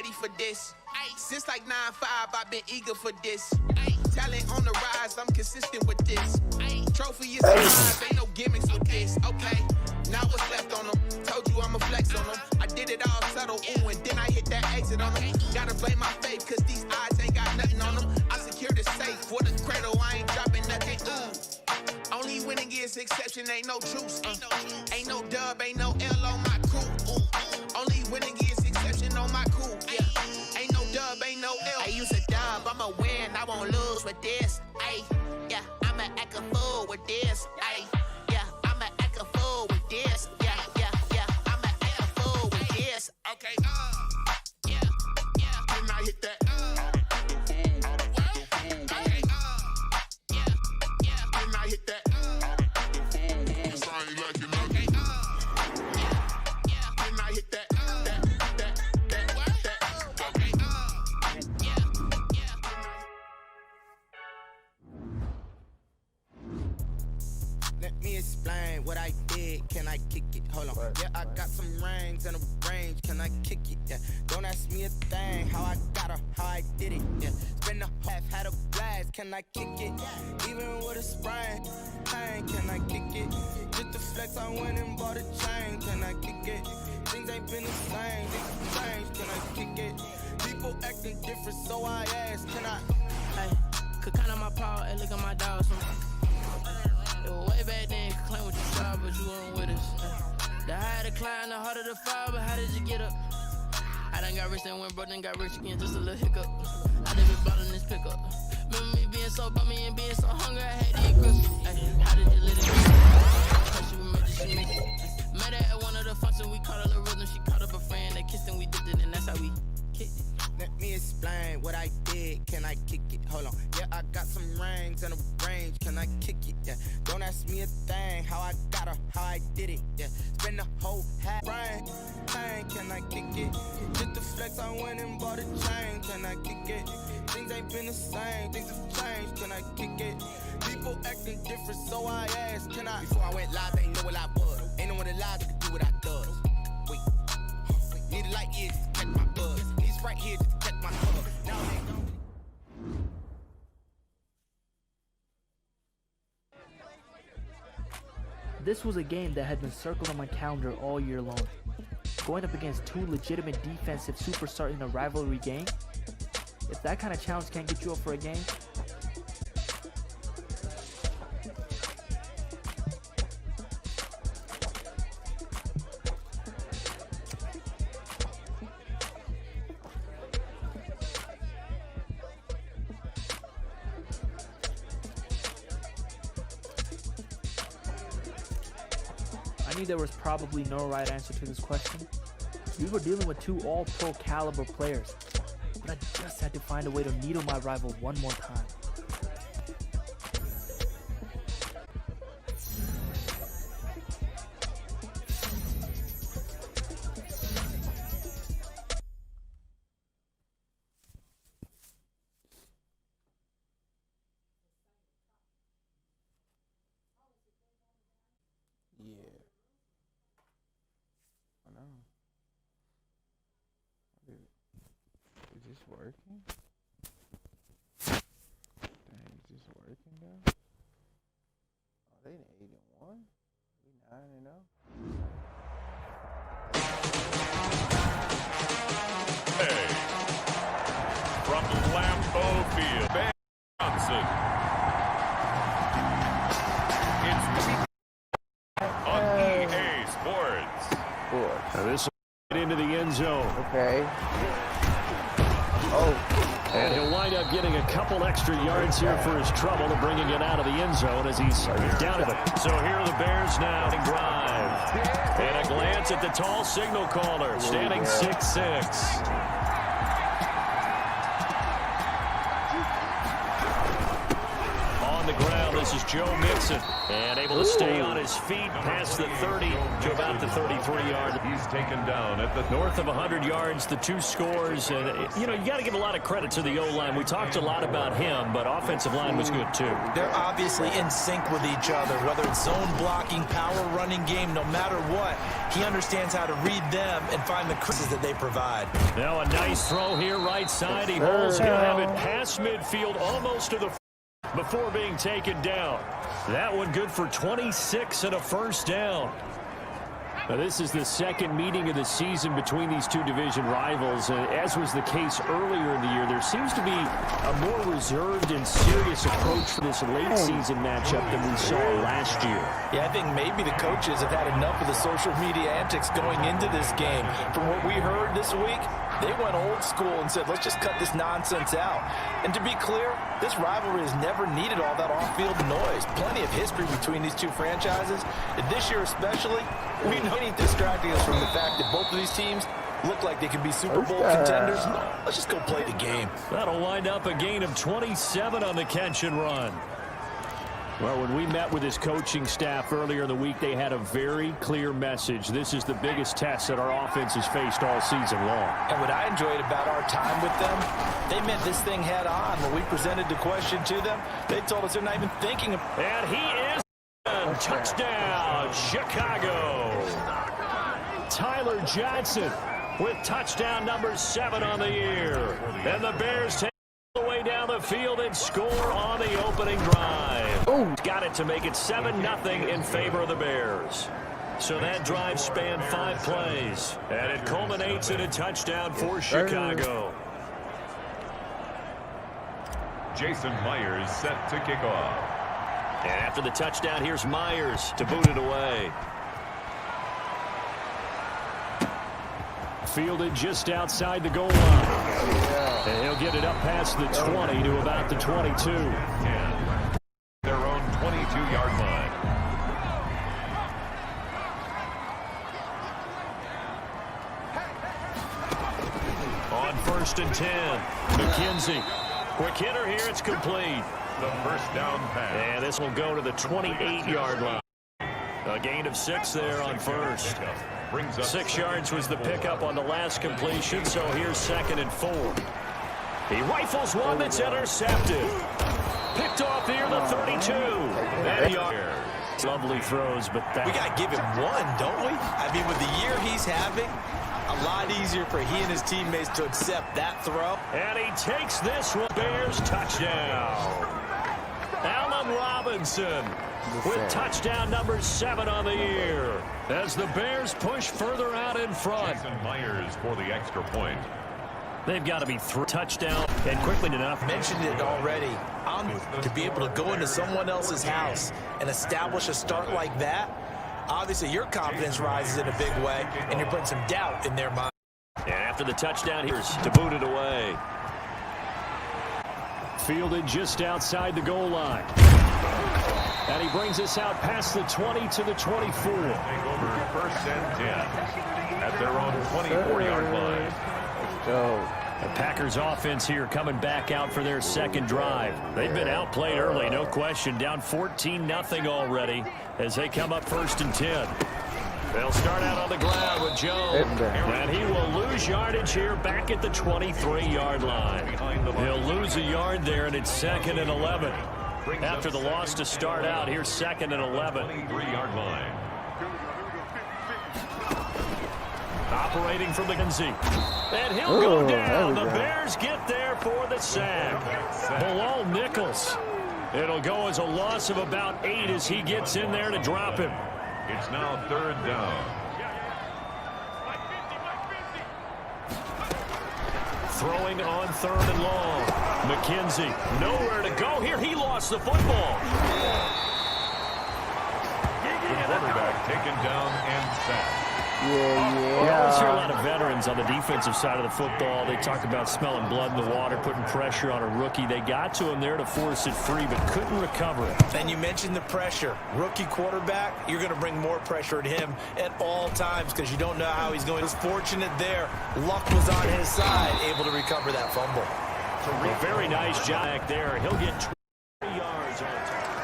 ready for this. Since like 9-5, I've been eager for this. Talent on the rise, I'm consistent with this. Trophy is a prize, ain't no gimmicks with this. Okay, now what's left on them? Told you I'ma flex on them. I did it all subtle, ooh, and then I hit that exit on them. Gotta blame my faith, cause these odds ain't got nothing on them. I secured the safe for the cradle, I ain't dropping nothing, ooh. Only winning is exception, ain't no truce. Ain't no dub, ain't no L on my crew. Only winning is exception on my crew. Yeah. Ain't no dub, ain't no L. I use a dub, I'ma win, I won't lose with this. Ay, yeah, I'ma act a fool with this. Ay, yeah, I'ma act a fool with this. Yeah, yeah, yeah, I'ma act a fool with this. Okay, yeah, yeah. When I hit that, okay, yeah, yeah. When I hit that. Let me explain what I did. Can I kick it? Hold on. Yeah, I got some rings and a range. Can I kick it? Yeah. Don't ask me a thing. How I got her, how I did it. Yeah. Spend the half, had a blast. Can I kick it? Even with a sprain. Pain. Can I kick it? Just the flex, I went and bought a chain. Can I kick it? Things ain't been the same. Things change. Can I kick it? People acting different, so I ask. Can I? Hey, could count on my power and look at my dogs. It was way back then, could claim what you saw, but you weren't with us. The higher the climb, the harder the fall, but how did you get up? I done got rich and went broke, then got rich again, just a little hiccup. I done been bought in this pickup. Remember me being so bummy and being so hungry, I had to eat crispy. How did you let it go? She made it, she made it. Met her at one of the functions, we caught a little rhythm, she caught up a friend, they kissed and we dipped it, and that's how we kicked it. Let me explain what I did. Can I kick it? Hold on. Yeah, I got some rings and a range. Can I kick it? Yeah. Don't ask me a thing. How I got her, how I did it. Yeah. Spend the whole half brain. Can I kick it? Just the flex, I went and bought a chain. Can I kick it? Things ain't been the same. Things have changed. Can I kick it? People acting different, so I asked. Can I? Before I went live, they ain't know what I was. Ain't no one alive that could do what I does. Wait. Need a light years to catch my buzz. Right here to catch my club. Now they know. This was a game that had been circled on my calendar all year long. Going up against two legitimate defensive superstars in a rivalry game? If that kind of challenge can't get you up for a game, I knew there was probably no right answer to this question. We were dealing with two all-pro caliber players, but I just had to find a way to needle my rival one more time. Yeah. I know. Is this working? Dang, is this working though? Oh, they 8-1? We 9-0? Hey. From Lambeau Field, Ben Johnson. On EA Sports. Now this will get into the end zone. Okay. Oh. And he'll wind up getting a couple extra yards here for his trouble to bringing it out of the end zone as he's down at it. So here are the Bears now to drive. And a glance at the tall signal caller, standing 6'6". On the ground, the this is Joe Mixon. And able to stay on his feet past the 30 to about the 33-yard. He's taken down at the North of 100 yards, the 2 scores. And, you got to give a lot of credit to the O-line. We talked a lot about him, but offensive line was good, too. They're obviously in sync with each other, whether it's zone blocking, power running game, no matter what. He understands how to read them and find the creases that they provide. Now a nice throw here, right side. He holds. He'll have it past midfield, almost to the before being taken down. That one good for 26 and a first down. Now, this is the second meeting of the season between these two division rivals. As was the case earlier in the year, there seems to be a more reserved and serious approach for this late season matchup than we saw last year. Yeah, I think maybe the coaches have had enough of the social media antics going into this game. From what we heard this week, they went old school and said, let's just cut this nonsense out. And to be clear, this rivalry has never needed all that off-field noise. Plenty of history between these two franchises. And this year especially, we know it ain't distracting us from the fact that both of these teams look like they could be Super Bowl contenders. Let's just go play the game. That'll wind up a gain of 27 on the catch and run. Well, when we met with his coaching staff earlier in the week, they had a very clear message. This is the biggest test that our offense has faced all season long. And what I enjoyed about our time with them, they met this thing head on. When we presented the question to them, they told us they're not even thinking of. And he is touchdown, Chicago. Tyler Johnson with touchdown number 7 on the year. And the Bears take the way down the field and score on the opening drive. Got it to make it 7-0 in favor of the Bears. So that drive spanned 5 plays, and it culminates in a touchdown for Chicago. Jason Myers set to kick off. And after the touchdown, here's Myers to boot it away. Fielded just outside the goal line. And he'll get it up past the 20 to about the 22. Their own 22-yard line. On 1st and 10, McKenzie. Quick hitter here, it's complete. The first down pass. And this will go to the 28-yard line. A gain of 6 there on first. 6 yards was the pickup on the last completion, so here's 2nd and 4. He rifles one that's intercepted. Picked off near the 32. And lovely throws, but that... We got to give him one, don't we? I mean, with the year he's having, a lot easier for he and his teammates to accept that throw. And he takes this one. Bears touchdown. Allen Robinson with touchdown number 7 on the year as the Bears push further out in front. Jason Myers for the extra point. They've got to be through touchdown and quickly enough. Mentioned it already. To be able to go into someone else's house and establish a start like that, obviously your confidence rises in a big way, and you're putting some doubt in their mind. And after the touchdown, here's to boot it away. Fielded just outside the goal line. And he brings us out past the 20 to the 24. Take over 1st and 10 at their own 24-yard line. Let's go. The Packers offense here coming back out for their 2nd drive. They've been outplayed early, no question. Down 14-0 already as they come up 1st and 10. They'll start out on the ground with Jones. And he will lose yardage here back at the 23-yard line. He'll lose a yard there, and it's 2nd and 11. After the loss to start out, here's 2nd and 11. 23-yard line. Operating from the Kenzie. And he'll go down. The Bears get there for the sack. Bilal Nichols. It'll go as a loss of about 8 as he gets in there to drop him. It's now 3rd down. Throwing on 3rd and long. McKenzie, nowhere to go here. He lost the football. The quarterback taken down and sacked. We always hear a lot of veterans on the defensive side of the football. They talk about smelling blood in the water, putting pressure on a rookie. They got to him there to force it free, but couldn't recover it. And you mentioned the pressure. Rookie quarterback, you're going to bring more pressure at him at all times because you don't know how he's going. He was fortunate there. Luck was on his side, able to recover that fumble. A very nice job back there. He'll get 20 yards on top.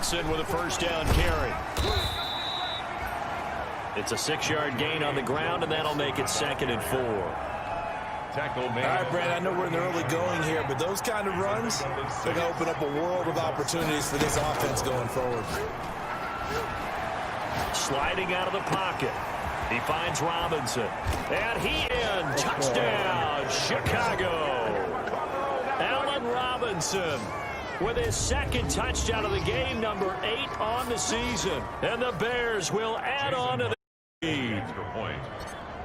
Jackson with a first down carry. It's a 6-yard gain on the ground, and that'll make it 2nd and 4. Tackle made. All right, Brad, I know we're in the early going here, but those kind of runs, they're going to open up a world of opportunities for this offense going forward. Sliding out of the pocket. He finds Robinson. And he in. Touchdown, Chicago. Allen Robinson with his 2nd touchdown of the game, number 8 on the season. And the Bears will add on to the lead.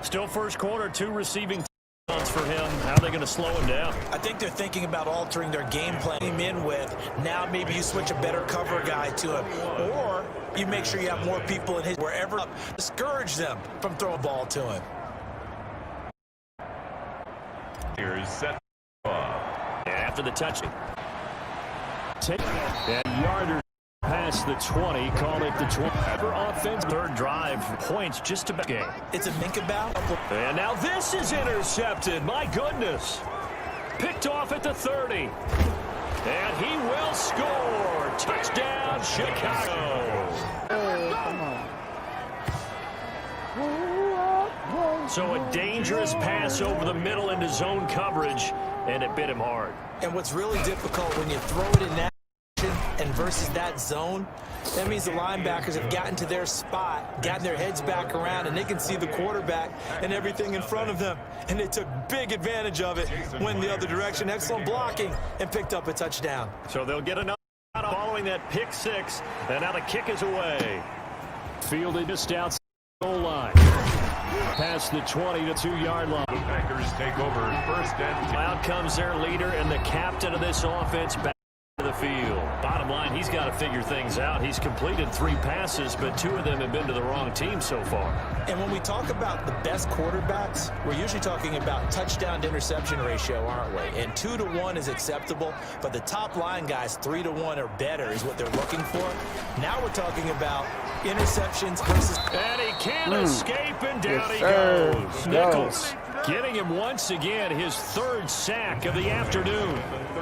Still first quarter, 2 receiving touchdowns for him. How are they going to slow him down? I think they're thinking about altering their game plan. In with now maybe you switch a better cover guy to him, or you make sure you have more people in his wherever. Discourage them from throwing a ball to him. Here's set. After the touchdown. And Yarder past the 20, call it the 20. For offense, 3rd drive, points just about game. It's a think about. And now this is intercepted. My goodness. Picked off at the 30. And he will score. Touchdown, Chicago. So a dangerous pass over the middle into zone coverage, and it bit him hard. And what's really difficult when you throw it in that and versus that zone, that means the linebackers have gotten to their spot, gotten their heads back around, and they can see the quarterback and everything in front of them. And they took big advantage of it, went the other direction, excellent blocking, and picked up a touchdown. So they'll get another following that pick 6, and now the kick is away. Fielded just outside the goal line. Past the 20 to 2-yard line. The Packers take over 1st and 10. Out comes their leader and the captain of this offense back to the field. Bottom line, he's got to figure things out. He's completed 3 passes, but 2 of them have been to the wrong team so far. And when we talk about the best quarterbacks, we're usually talking about touchdown to interception ratio, aren't we? And 2 to 1 is acceptable, but the top line guys 3 to 1 or better is what they're looking for. Now we're talking about interceptions versus. And he can't escape, and down he goes. Nichols getting him once again, his 3rd sack of the afternoon.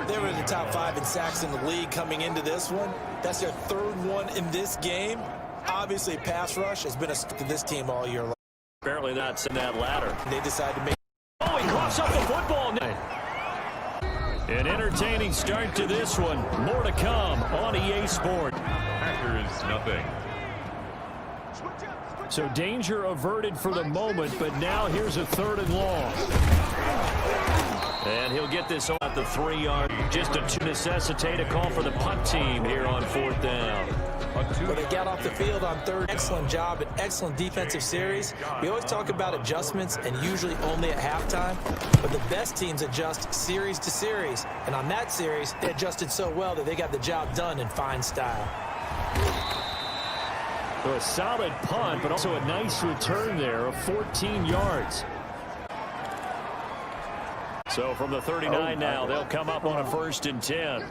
They were in the top 5 in sacks in the league coming into this one. That's their 3rd one in this game. Obviously, pass rush has been a strength of this team all year long. Apparently not in that ladder. They decided to make. Oh, he coughs up the football. An entertaining start to this one. More to come on EA Sport. Packers nothing. So danger averted for the moment, but now here's a 3rd and long. And he'll get this on at the 3-yard. Just to necessitate a call for the punt team here on 4th down. When they got off the field on 3rd, excellent job, an excellent defensive series. We always talk about adjustments and usually only at halftime, but the best teams adjust series to series. And on that series, they adjusted so well that they got the job done in fine style. So a solid punt, but also a nice return there of 14 yards. So from the 39 now, they'll come up on a 1st and 10.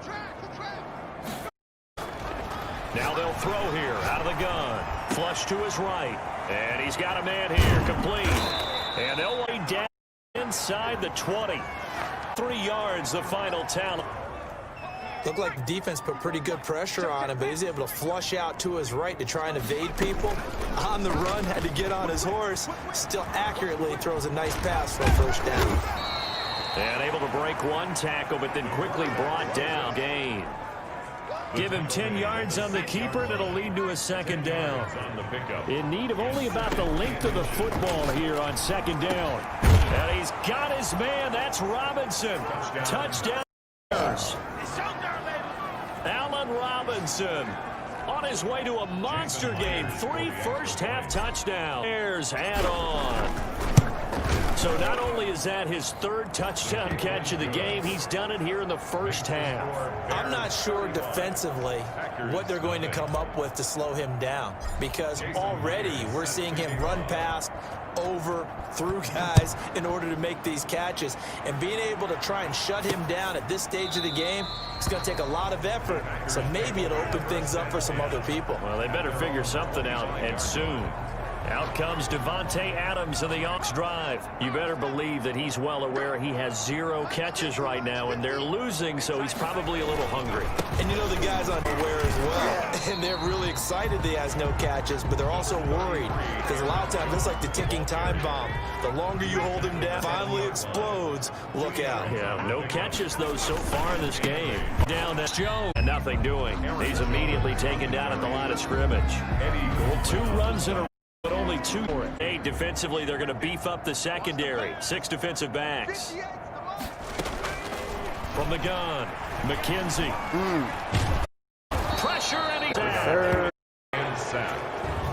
Now they'll throw here out of the gun. Flush to his right. And he's got a man here, complete. And they'll lay down inside the 20. 3 yards, the final tally. Looked like the defense put pretty good pressure on him, but he's able to flush out to his right to try and evade people. On the run, had to get on his horse. Still accurately throws a nice pass for a 1st down. And able to break 1 tackle, but then quickly brought down. Gain. Give him 10 yards on the keeper, and it'll lead to a 2nd down. In need of only about the length of the football here on 2nd down. And he's got his man. That's Robinson. Touchdown. Allen Robinson on his way to a monster game. 3 first-half touchdowns. Bears add on. So not only is that his 3rd touchdown catch of the game, he's done it here in the 1st half. I'm not sure defensively what they're going to come up with to slow him down, because already we're seeing him run past, over, through guys in order to make these catches. And being able to try and shut him down at this stage of the game, it's going to take a lot of effort. So maybe it'll open things up for some other people. Well, they better figure something out, and soon. Out comes Devontae Adams in the Ox drive. You better believe that he's well aware he has 0 catches right now, and they're losing, so he's probably a little hungry. And you know the guy's unaware as well. And they're really excited that he has no catches, but they're also worried because a lot of times it's like the ticking time bomb. The longer you hold him down, finally explodes. Look out. Yeah, no catches, though, so far in this game. Down to Joe, and nothing doing. He's immediately taken down at the line of scrimmage. 2 runs in a row. But only 2 for it. 8 defensively, they're going to beef up the secondary. 6 defensive backs. From the gun, McKenzie. Pressure, and he's down.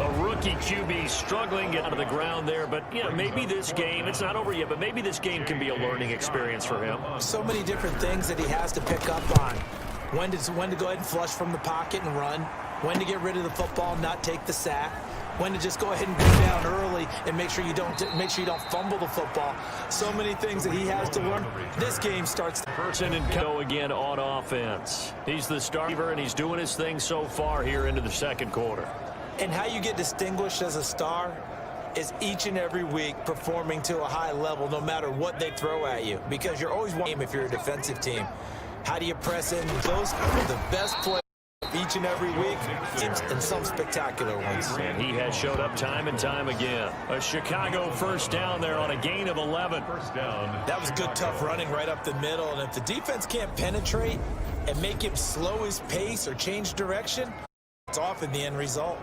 A rookie QB struggling to get out of the ground there, but you know, maybe this game, it's not over yet, but maybe this game can be a learning experience for him. So many different things that he has to pick up on. When to go ahead and flush from the pocket and run. When to get rid of the football, not take the sack. When to just go ahead and go down early and make sure you don't fumble the football. So many things that he has to learn. This game starts. Person and go again on offense. He's the starter, and he's doing his thing so far here into the second quarter. And how you get distinguished as a star is each and every week performing to a high level no matter what they throw at you. Because you're always one if you're a defensive team. How do you press in? Those are the best players each and every week, and some spectacular ones. And he has showed up time and time again. A Chicago first down there on a gain of 11. First down. That was good, tough running right up the middle. And if the defense can't penetrate and make him slow his pace or change direction, it's off in the end result.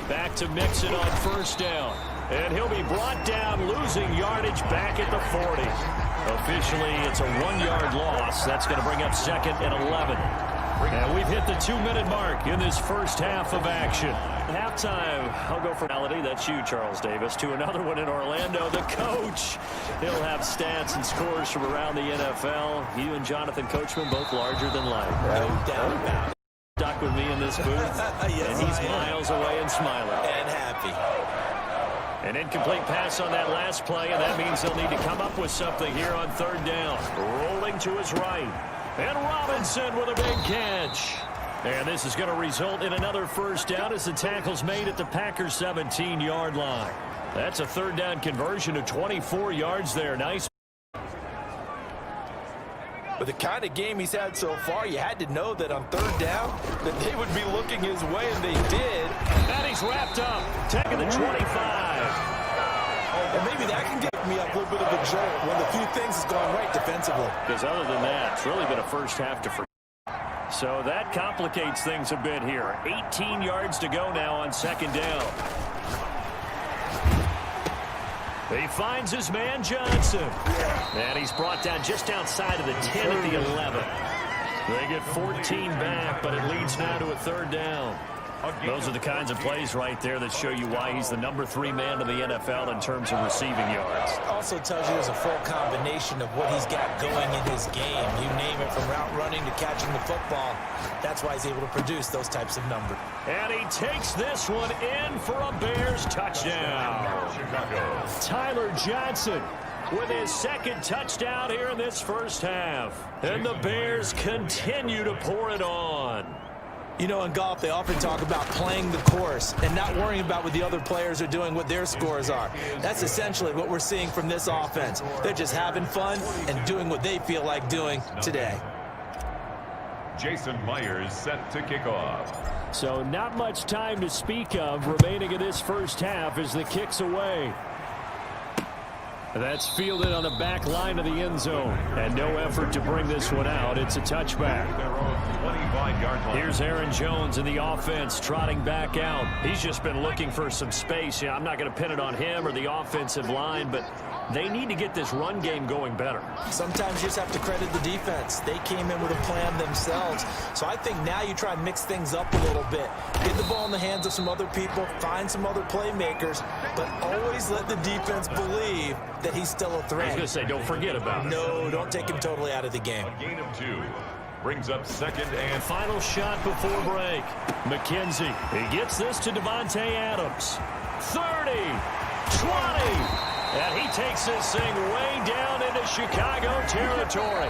Back to Mixon on first down. And he'll be brought down, losing yardage back at the 40. Officially, it's a 1-yard loss. That's going to bring up 2nd and 11. And we've hit the 2-minute mark in this first half of action. Halftime, I'll go for reality. That's you, Charles Davis, to another one in Orlando. The coach, he'll have stats and scores from around the NFL. You and Jonathan Coachman, both larger than life. No doubt about it. Stuck with me in this booth, yes, and he's miles away and smiling. And happy. An incomplete pass on that last play, and that means they'll need to come up with something here on 3rd down. Rolling to his right. And Robinson with a big catch. And this is going to result in another first down as the tackle's made at the Packers' 17-yard line. That's a 3rd down conversion of 24 yards there. Nice. With the kind of game he's had so far, you had to know that on 3rd down that they would be looking his way, and they did. And he's wrapped up, taking the 25. And maybe that can give me a little bit of a jolt when the few things has gone right defensively. Because other than that, it's really been a first half to forget. So that complicates things a bit here. 18 yards to go now on 2nd down. He finds his man Johnson. And he's brought down just outside of the 10 at the 11. They get 14 back, but it leads now to a 3rd down. Those are the kinds of plays right there that show you why he's the number 3 man in the NFL in terms of receiving yards. Also tells you there's a full combination of what he's got going in his game. You name it, from route running to catching the football. That's why he's able to produce those types of numbers. And he takes this one in for a Bears touchdown. Chicago. Tyler Johnson with his 2nd touchdown here in this first half. And the Bears continue to pour it on. You know, in golf, they often talk about playing the course and not worrying about what the other players are doing, what their scores are. That's essentially what we're seeing from this offense. They're just having fun and doing what they feel like doing today. Jason Myers set to kick off. So not much time to speak of remaining in this first half as the kick's away. That's fielded on the back line of the end zone. And no effort to bring this one out. It's a touchback. Here's Aaron Jones in the offense trotting back out. He's just been looking for some space. I'm not going to pin it on him or the offensive line, but they need to get this run game going better. Sometimes you just have to credit the defense. They came in with a plan themselves. So I think now you try and mix things up a little bit. Get the ball in the hands of some other people, find some other playmakers, but always let the defense believe that he's still a threat. I was going to say, don't forget about it. No, don't take him totally out of the game. A gain of 2. Brings up second and final shot before break. McKenzie, he gets this to Devontae Adams. 30, 20, and he takes this thing way down into Chicago territory.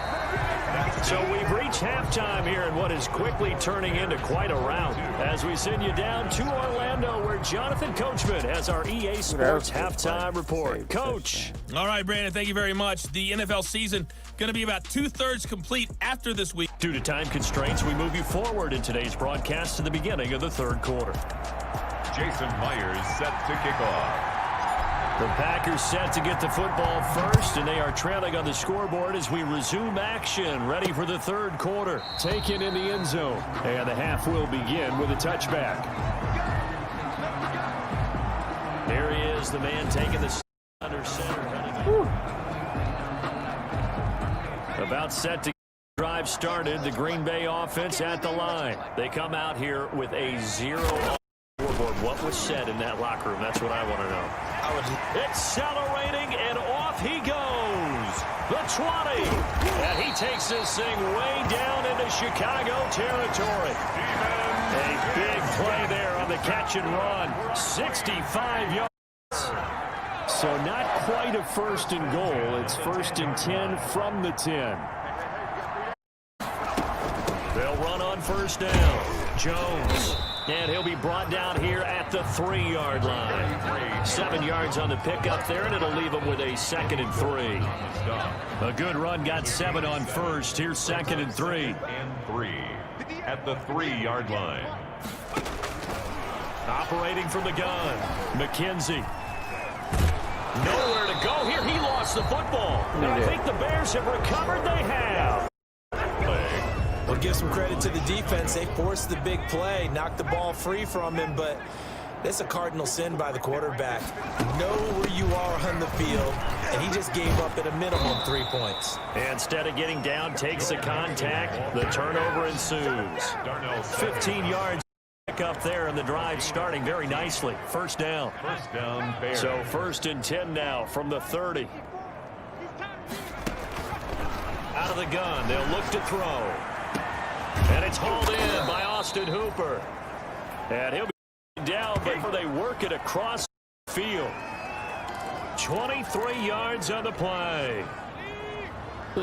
So we've reached halftime here in what is quickly turning into quite a rout as we send you down to Orlando where Jonathan Coachman has our EA Sports halftime report. Coach. All right, Brandon, thank you very much. The NFL season going to be about 2/3 complete after this week. Due to time constraints, we move you forward in today's broadcast to the beginning of the third quarter. Jason Myers set to kick off. The Packers set to get the football first, and they are trailing on the scoreboard as we resume action, ready for the third quarter. Taken in the end zone, and the half will begin with a touchback. Here he is, the man taking the under center. About set to get the drive started, the Green Bay offense at the line. They come out here with a 0 on the scoreboard. What was said in that locker room? That's what I want to know. Accelerating, and off he goes. The 20. And he takes this thing way down into Chicago territory. A big play there on the catch and run. 65 yards. So not quite a first and goal. It's 1st and 10 from the 10. They'll run on first down. Jones. And he'll be brought down here at the 3-yard line. 7 yards on the pickup there, and it'll leave him with a 2nd and 3. A good run got 7 on first. Here's 2nd and 3. At the 3-yard line. Operating from the gun. McKenzie. Nowhere to go here. He lost the football. Now I think the Bears have recovered. They have. Well, give some credit to the defense. They forced the big play, knocked the ball free from him, but that's a cardinal sin by the quarterback. Know where you are on the field, and he just gave up at a minimum 3 points. Instead of getting down, takes the contact. The turnover ensues. 15 yards up there, and the drive starting very nicely. First down. Bears. So 1st and 10 now from the 30. Out of the gun, they'll look to throw. And it's hauled in by Austin Hooper. And he'll be down before they work it across the field. 23 yards on the play.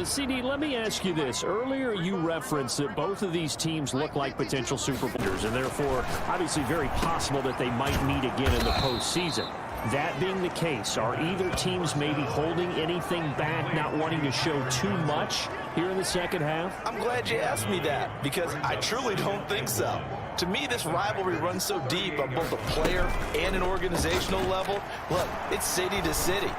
CD, let me ask you this. Earlier you referenced that both of these teams look like potential Super Bowlers, and therefore obviously very possible that they might meet again in the postseason. That being the case, are either teams maybe holding anything back, not wanting to show too much here in the second half? I'm glad you asked me that, because I truly don't think so. To me, this rivalry runs so deep on both a player and an organizational level. Look, it's city to city.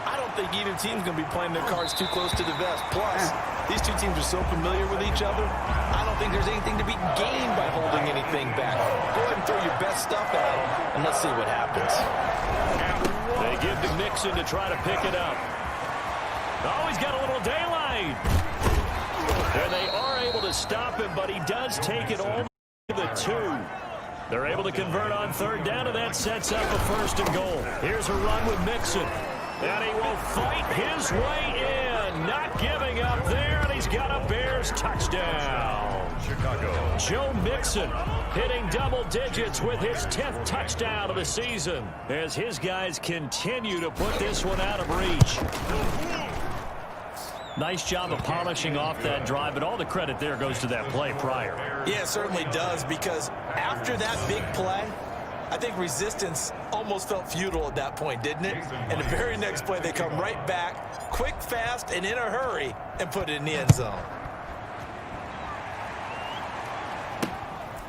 I don't think either team's going to be playing their cards too close to the vest. Plus, these two teams are so familiar with each other, I don't think there's anything to be gained by holding anything back. Go ahead and throw your best stuff at them, and let's see what happens. They give to Mixon to try to pick it up. Oh, he's got a little daylight. And they are able to stop him, but he does take it all to the 2. They're able to convert on third down, and that sets up a 1st and goal. Here's a run with Mixon. And he will fight his way in. Not giving up there, and he's got a Bears touchdown. Chicago. Joe Mixon hitting double digits with his 10th touchdown of the season as his guys continue to put this one out of reach. Nice job of polishing off that drive, but all the credit there goes to that play prior. Yeah, it certainly does, because after that big play, I think resistance almost felt futile at that point, didn't it? And the very next play, they come right back, quick, fast, and in a hurry, and put it in the end zone.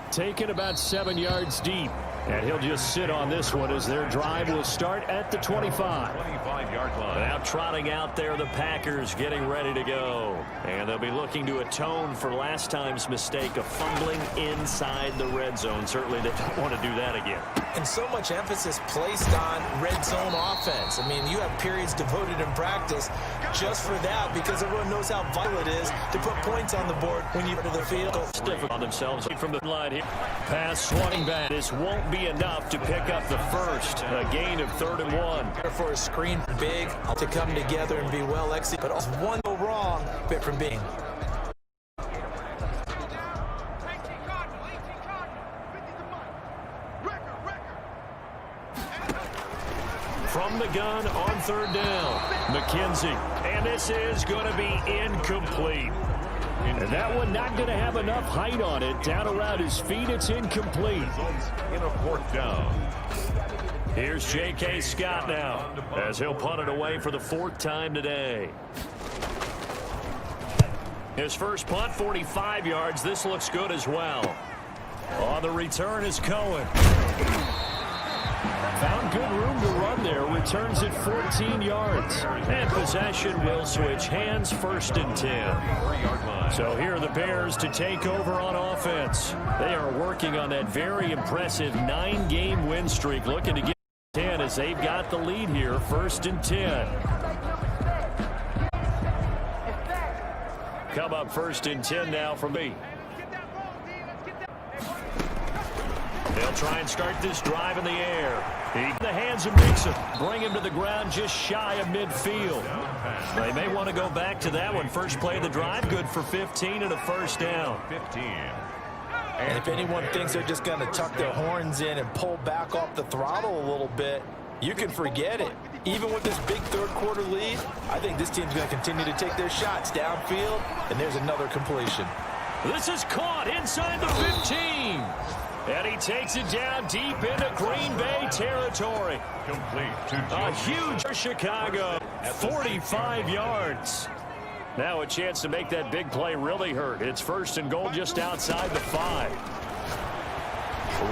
Taken about 7 yards deep. And he'll just sit on this one as their drive will start at the 25. 25-yard line. Now trotting out there, the Packers getting ready to go. And they'll be looking to atone for last time's mistake of fumbling inside the red zone. Certainly they don't want to do that again. And so much emphasis placed on red zone offense. I mean, you have periods devoted in practice just for that, because everyone knows how vital it is to put points on the board when you go to the field. Stiff on themselves from the line here. Pass swatting back. This won't be enough to pick up the first. A gain of 3rd and 1. For a screen big to come together and be well executed, but also one go wrong bit from being. gun on 3rd down. McKenzie. And this is going to be incomplete. And that one not going to have enough height on it. Down around his feet, it's incomplete. In a 4th down. Here's J.K. Scott now as he'll punt it away for the 4th time today. His first punt, 45 yards. This looks good as well. On the return is Cohen. Found good room to run there. Returns it 14 yards. And possession will switch hands, 1st and 10. So here are the Bears to take over on offense. They are working on that very impressive 9-game win streak. Looking to get 10 as they've got the lead here, 1st and 10. Come up 1st and 10 now for me. They'll try and start this drive in the air. In the hands of Mixon. Bring him to the ground just shy of midfield. They may want to go back to that one. First play of the drive, good for 15 and a 1st down. 15. And if anyone thinks they're just going to tuck their horns in and pull back off the throttle a little bit, you can forget it. Even with this big 3rd quarter lead, I think this team's going to continue to take their shots downfield, and there's another completion. This is caught inside the 15. And he takes it down deep into Green Bay territory. Complete to A huge for Chicago. 45 yards. Now a chance to make that big play really hurt. It's 1st and goal just outside the 5.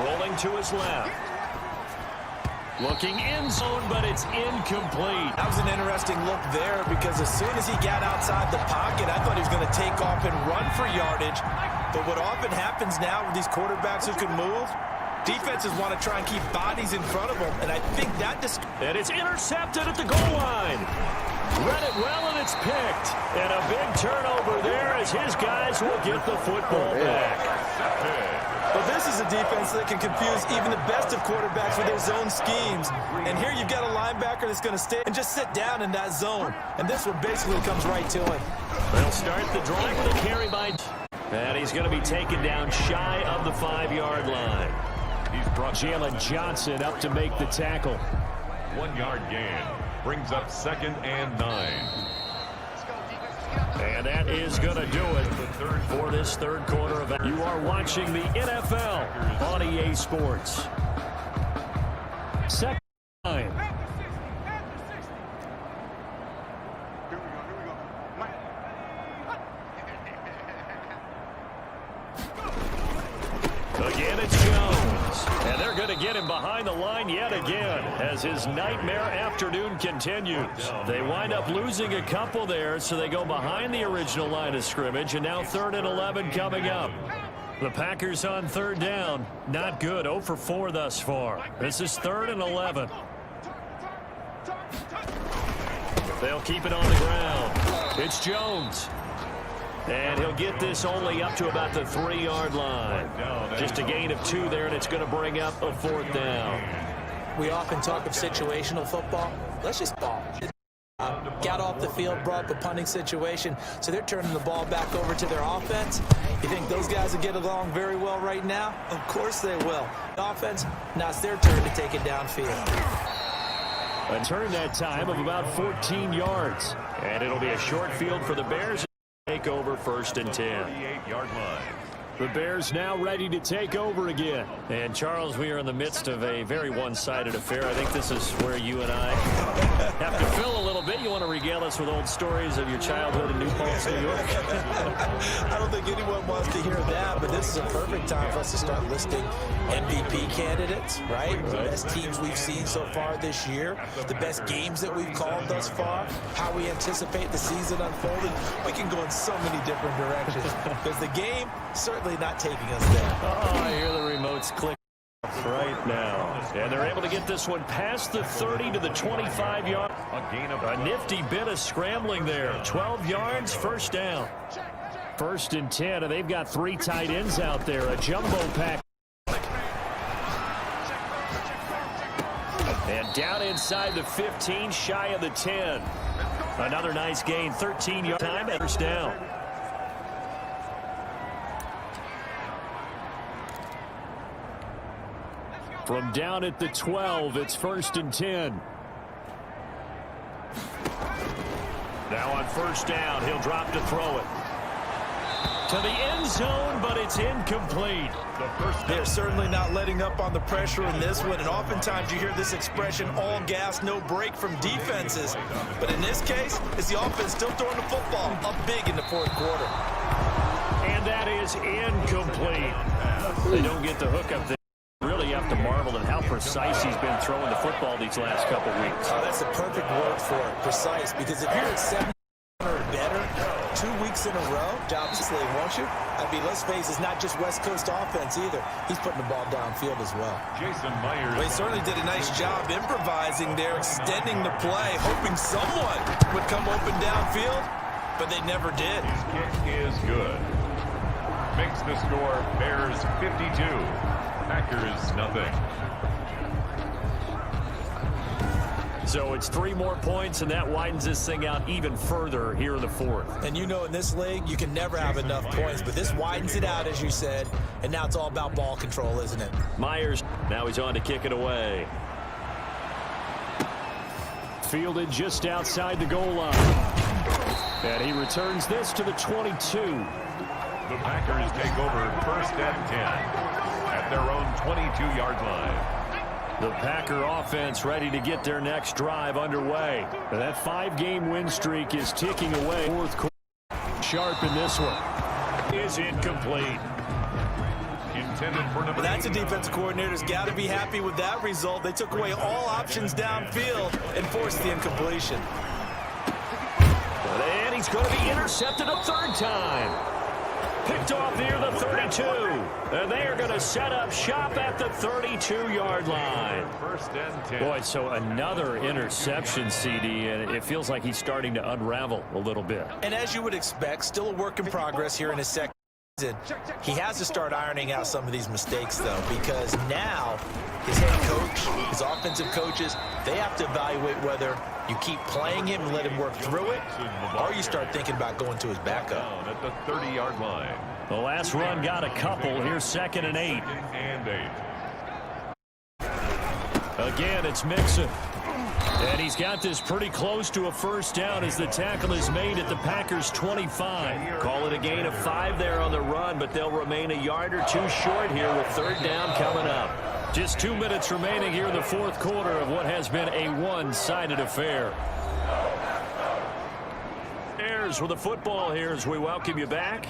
Rolling to his left. Looking in zone, but it's incomplete. That was an interesting look there because as soon as he got outside the pocket, I thought he was going to take off and run for yardage. But what often happens now with these quarterbacks who can move, defenses want to try and keep bodies in front of them. And I think that and it's intercepted at the goal line. Read it well, and it's picked. And a big turnover there as his guys will get the football back. But this is a defense that can confuse even the best of quarterbacks with their zone schemes. And here you've got a linebacker that's going to stay and just sit down in that zone. And this one basically comes right to him. They'll start the drive with a carry by... And he's going to be taken down shy of the 5-yard line. He's brought Jalen Johnson up to make the tackle. 1-yard gain. Brings up 2nd and 9. And that is going to do it for this 3rd quarter of it. You are watching the NFL on EA Sports. 2nd and 9. Again, it's Jones. And they're going to get him behind the line yet again as his nightmare afternoon continues. They wind up losing a couple there, so they go behind the original line of scrimmage, and now 3rd and 11 coming up. The Packers on 3rd down. Not good. 0 for 4 thus far. This is 3rd and 11. They'll keep it on the ground. It's Jones. And he'll get this only up to about the 3-yard line. Just a gain of 2 there, and it's going to bring up a 4th down. We often talk of situational football. Let's just ball. Got off the field, brought up a punting situation, so they're turning the ball back over to their offense. You think those guys will get along very well right now? Of course they will. Offense, now it's their turn to take it downfield. A turn that time of about 14 yards. And it'll be a short field for the Bears. Take over 1st and 10. 38-yard line. The Bears now ready to take over again. And, Charles, we are in the midst of a very one-sided affair. I think this is where you and I have to fill a little bit. You want to regale us with old stories of your childhood in New Paltz, New York? I don't think anyone wants to hear that, but this is a perfect time for us to start listing MVP candidates, right? The best teams we've seen so far this year, the best games that we've called thus far, how we anticipate the season unfolding. We can go in so many different directions because the game certainly not taking us there. Oh, I hear the remotes click right now. And they're able to get this one past the 30 to the 25-yard. A nifty bit of scrambling there. 12 yards, 1st down. 1st and 10, and they've got 3 tight ends out there. A jumbo pack. And down inside the 15, shy of the 10. Another nice gain, 13-yard time, and 1st down. From down at the 12, it's 1st and 10. Now on first down, he'll drop to throw it. To the end zone, but it's incomplete. They're certainly not letting up on the pressure in this one, and oftentimes you hear this expression, all gas, no break from defenses. But in this case, it's the offense still throwing the football up big in the fourth quarter. And that is incomplete. They don't get the hook up there. Really have to marvel at how precise he's been throwing the football these last couple weeks. Oh, that's the perfect word for it, precise, because if you're at 7 or better 2 weeks in a row, obviously, won't you? I mean, let's face it, it's not just West Coast offense either. He's putting the ball downfield as well. Jason Myers. Well, he certainly did a nice job improvising there, extending the play, hoping someone would come open downfield, but they never did. His kick is good. Makes the score Bears 52. Packers nothing. So it's 3 more points, and that widens this thing out even further here in the fourth. And you know, in this league, you can never have enough points, but this widens it out, as you said, and now it's all about ball control, isn't it? Myers, now he's on to kick it away. Fielded just outside the goal line. And he returns this to the 22. The Packers take over first and 10 at their own 22-yard line. The Packer offense ready to get their next drive underway. That 5-game win streak is ticking away. Fourth quarter. Sharp in this one. Is incomplete. Intended for number. Well, that's a defensive coordinator's got to be happy with that result. They took away all options downfield and forced the incompletion. And he's going to be intercepted a third time. Picked off near the 32. And they are going to set up shop at the 32-yard line. First and 10. Boy, so another interception, CD, and it feels like he's starting to unravel a little bit. And as you would expect, still a work in progress here in his second season. He has to start ironing out some of these mistakes, though, because now his head coach, his offensive coaches, they have to evaluate whether you keep playing him and let him work through it, or you start thinking about going to his backup. At the 30-yard line. The last run got a couple. Here's 2nd and 8. And 8. Again, it's Mixon. And he's got this pretty close to a first down as the tackle is made at the Packers' 25. Call it a gain of 5 there on the run, but they'll remain a yard or 2 short here with 3rd down coming up. Just 2 minutes remaining here in the fourth quarter of what has been a one-sided affair. Bears with the football here as we welcome you back.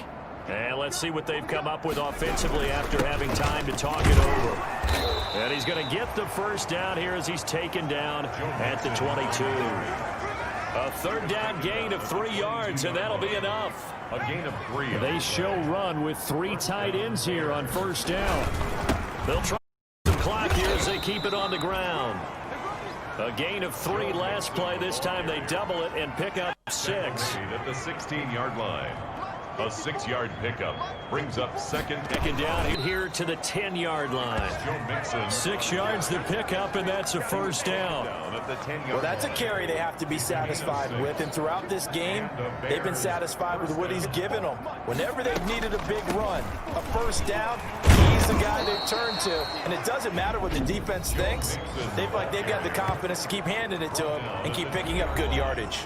And let's see what they've come up with offensively after having time to talk it over. And he's going to get the first down here as he's taken down at the 22. A 3rd down gain of 3 yards, and that'll be enough. A gain of 3. They show run with 3 tight ends here on first down. They'll try the clock here as they keep it on the ground. A gain of 3 last play. This time they double it and pick up 6. At the 16-yard line. A 6-yard pickup brings up second down here to the 10-yard line. Joe Mixon. 6 yards the pickup, and that's a first down. At the 10-yard Well, that's a carry they have to be satisfied with, and throughout this game, they've been satisfied with what he's given them. Whenever they've needed a big run, a first down, he's the guy they've turned to, and it doesn't matter what the defense thinks. They've got the confidence to keep handing it to him and keep picking up good yardage.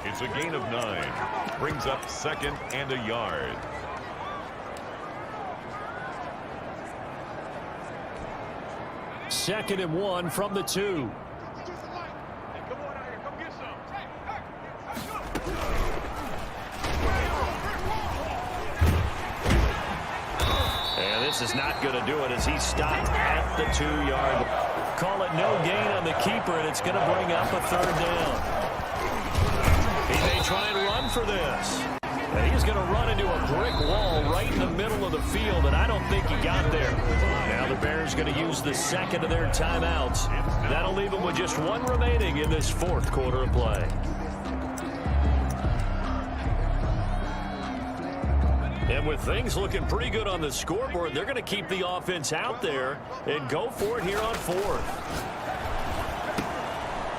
It's a gain of 9. Brings up 2nd and a yard. Second and 1 from the 2. And this is not going to do it as he stopped at the 2-yard. Call it no gain on the keeper, and it's going to bring up a 3rd down. He may try and run for this. And he's going to run into a brick wall right in the middle of the field, and I don't think he got there. Now the Bears going to use the 2nd of their timeouts. That'll leave them with just 1 remaining in this fourth quarter of play. And with things looking pretty good on the scoreboard, they're going to keep the offense out there and go for it here on 4th.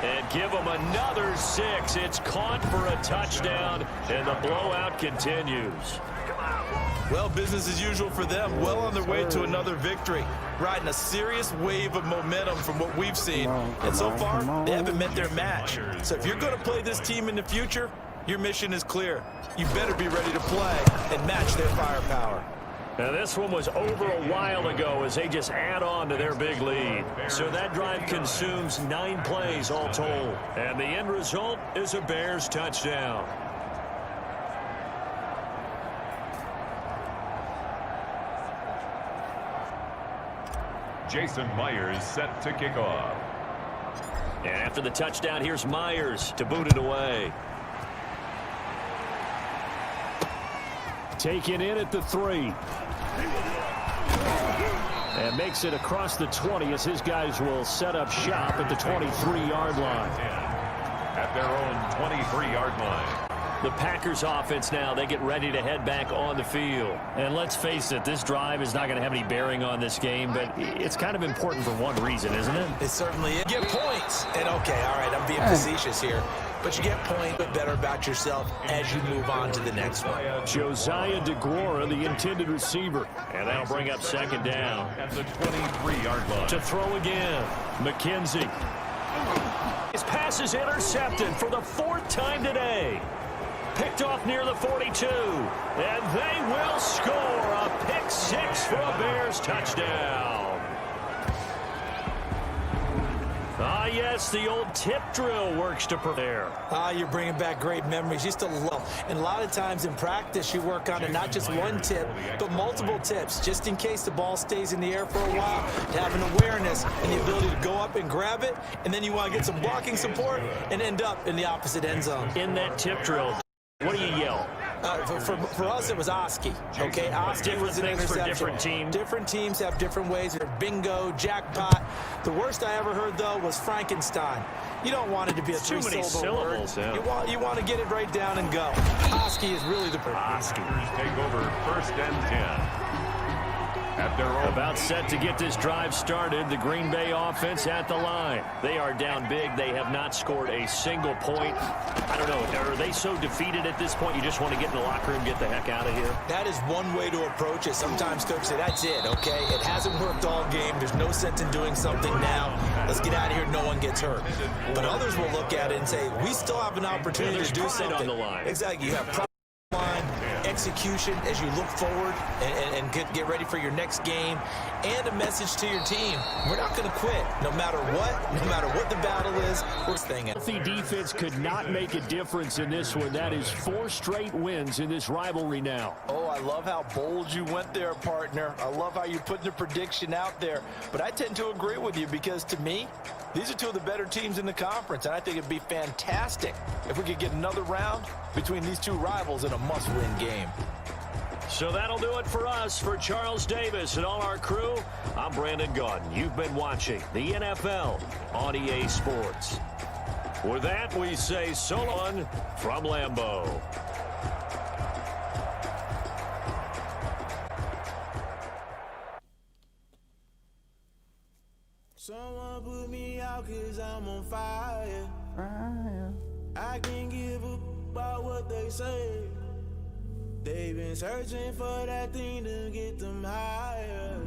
And give them another 6. It's caught for a touchdown, and the blowout continues. Well, business as usual for them. Well on their way to another victory. Riding a serious wave of momentum from what we've seen. And so far, they haven't met their match. So if you're going to play this team in the future, your mission is clear. You better be ready to play and match their firepower. Now this one was over a while ago as they just add on to their big lead. So that drive consumes 9 plays all told. And the end result is a Bears touchdown. Jason Myers set to kick off. And after the touchdown, here's Myers to boot it away. Taken in at the 3. And makes it across the 20 as his guys will set up shop at the 23-yard line. At their own 23-yard line. The Packers offense now, they get ready to head back on the field. And let's face it, this drive is not going to have any bearing on this game, but it's kind of important for one reason, isn't it? It certainly is. You get points. And okay, all right, I'm being facetious here. But you get points, but better about yourself as you move on to the next one. Josiah DeGuara, the intended receiver. And that'll bring up second down. At the 23-yard line. To throw again, McKenzie. His pass is intercepted for the 4th time today. Picked off near the 42. And they will score a pick 6 for a Bears touchdown. Ah, yes, the old tip drill works to prepare. You're bringing back great memories. Used to love. And a lot of times in practice, you work on it, not just one tip, but multiple tips, just in case the ball stays in the air for a while, to have an awareness and the ability to go up and grab it, and then you want to get some blocking support and end up in the opposite end zone. In that tip drill, what do you yell? For us, it was Oski. Okay, Oski was an interception. For different teams. Different teams have different ways. They're bingo, jackpot. The worst I ever heard, though, was Frankenstein. You don't want it to be a three-syllable word. Yeah. You want to get it right down and go. Oski is really the person. Oski take over 1st and 10. At their own About set to get this drive started, the Green Bay offense at the line. They are down big. They have not scored a single point. I don't know. Are they so defeated at this point you just want to get in the locker room, get the heck out of here? That is one way to approach it. Sometimes coaches say, that's it, okay? It hasn't worked all game. There's no sense in doing something now. Let's get out of here. No one gets hurt. But others will look at it and say, we still have an opportunity to do something. On the line. Exactly. You have line, execution as you look forward and get ready for your next game, and a message to your team. We're not going to quit no matter what the battle is. We're staying in. Healthy defense could not make a difference in this one. That is 4 straight wins in this rivalry now. Oh, I love how bold you went there, partner. I love how you put the prediction out there. But I tend to agree with you because, to me, these are 2 of the better teams in the conference, and I think it'd be fantastic if we could get another round between these 2 rivals in a must-win game. So that'll do it for us. For Charles Davis and all our crew, I'm Brandon Gaudin. You've been watching the NFL on EA Sports. With that, we say so long from Lambeau. Someone put me out 'cause I'm on fire. I can't give up about what they say. They've been searching for that thing to get them higher.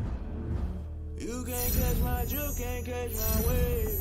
You can't catch my drift, can't catch my wave.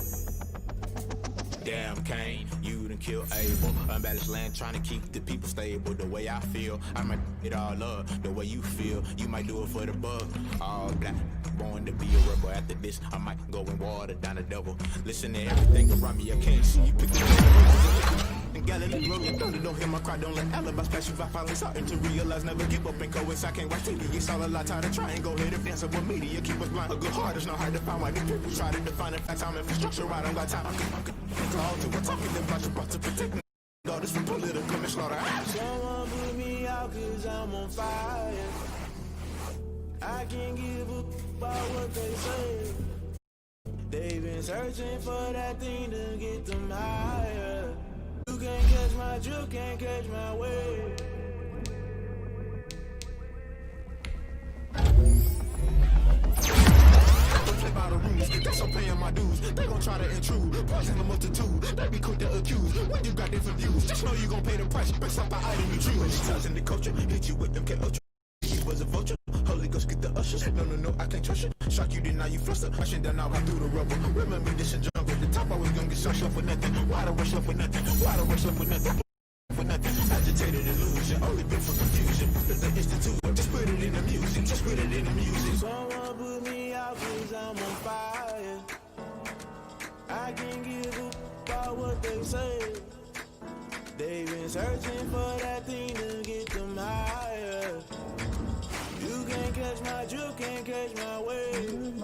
Damn, Kane, you done killed Abel. Unbalanced land, trying to keep the people stable. The way I feel, I might it all up. The way you feel, you might do it for the bug. All black, born to be a rebel. After this, I might go and water down the double. Listen to everything around me, I can't see you pick it. Galilee, rolling thunder, don't hear my cry, don't let alibis pass you. I finally starting to realize, never give up and go I can't watch TV. It's all a lot, tired of trying, go ahead and dance up with media. Keep us blind, a good heart is not hard to find. Why these people try to define it, fact, I'm infrastructure, I don't got time. I'm talking about you, about to protect me. All this from political and slaughter. Someone put me out 'cause I'm on fire. I can't give up about what they say. They've been searching for that thing to get them higher. You can't catch my drift, can't catch my wave. By the rules, that's I'm paying my dues. They gon' try to intrude, poison the multitude. They be quick to accuse when you got different views. Just know you gon' pay the price. Best up the item you choose. Tells in the culture, hit you with them KO. He was a vulture. Holy Ghost get the ushers. No, I can't trust you. Shock you, then now you fluster. I should down now I through the rubble. Remember this in jungle. At the top I was gonna get shot for nothing. Why the rush up with nothing? Why the rush up with nothing? Someone put me out 'cause I'm on fire. I can't give a about what they say. They've been searching for that thing to get them higher. You can't catch my drift, can't catch my wave.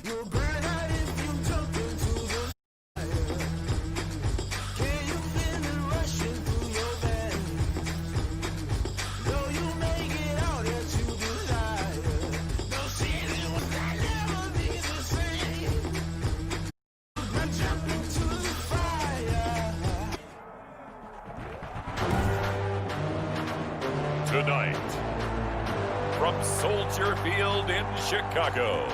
You'll burn out if you jump into the fire. Can you feel it rushing through your veins? Though you may get all that you desire, no season will never be the same. I jump into the fire. Tonight, from Soldier Field in Chicago,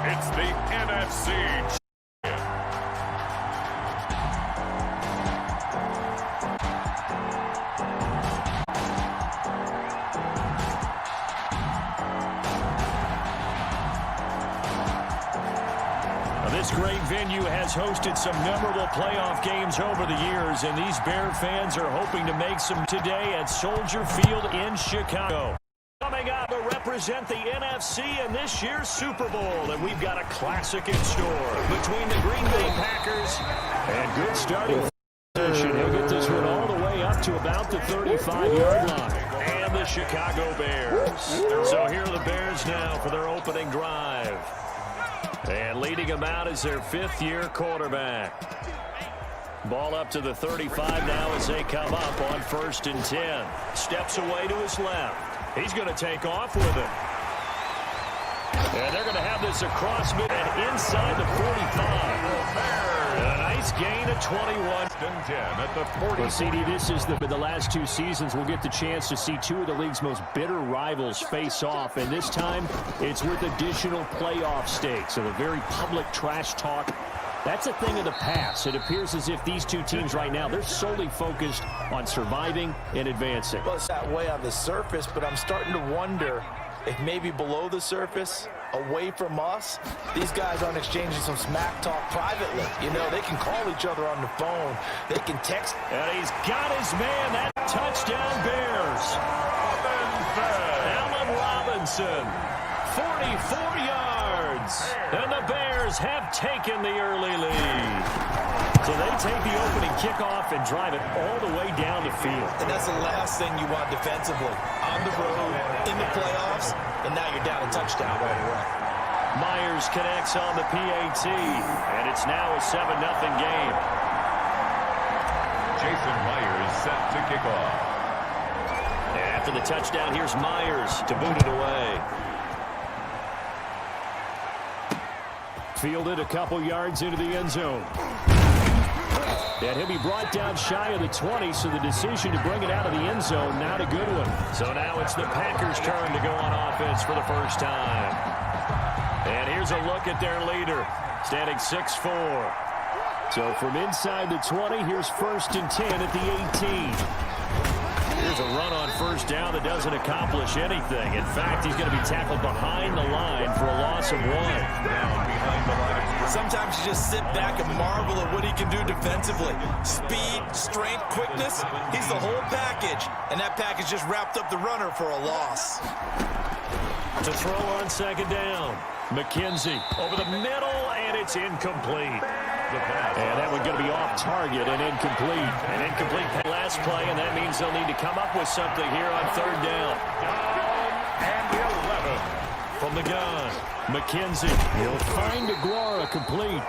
it's the NFC Champion. This great venue has hosted some memorable playoff games over the years, and these Bear fans are hoping to make some today at Soldier Field in Chicago. Coming up to represent the NFC in this year's Super Bowl, and we've got a classic in store between the Green Bay Packers and good starting position. He'll get this one all the way up to about the 35-yard line. And the Chicago Bears. So here are the Bears now for their opening drive. And leading them out is their fifth-year quarterback. Ball up to the 35 now as they come up on 1st and 10. Steps away to his left. He's going to take off with it. And they're going to have this across mid and inside the 45. A nice gain of 21. 10 at the 40. Well, CD, this is the last two seasons we'll get the chance to see two of the league's most bitter rivals face off, and this time it's with additional playoff stakes. So the very public trash talk, that's a thing of the past. It appears as if these two teams right now, they're solely focused on surviving and advancing. Well, it's that way on the surface, but I'm starting to wonder if maybe below the surface, away from us, these guys aren't exchanging some smack talk privately. You know, they can call each other on the phone. They can text. And he's got his man. That touchdown Bears. Allen Robinson, 44 yards. And the Bears have taken the early lead. So they take the opening kickoff and drive it all the way down the field. And that's the last thing you want defensively. On the road, in the playoffs, and now you're down a touchdown right away. Myers connects on the PAT, and it's now a 7-0 game. Jason Myers set to kick off. After the touchdown, here's Myers to boot it away. Fielded a couple yards into the end zone. And he'll be brought down shy of the 20, so the decision to bring it out of the end zone, not a good one. So now it's the Packers' turn to go on offense for the first time. And here's a look at their leader, standing 6'4". So from inside the 20, here's 1st and 10 at the 18. Here's a run on first down that doesn't accomplish anything. In fact, he's going to be tackled behind the line for a loss of 1. Sometimes you just sit back and marvel at what he can do defensively. Speed, strength, quickness, he's the whole package. And that package just wrapped up the runner for a loss. To throw on 2nd down. McKenzie over the middle, and it's incomplete. And that one's going to be off target and incomplete. An incomplete last play, and that means they'll need to come up with something here on 3rd down. And 11. From the gun, McKenzie will find Aguara complete.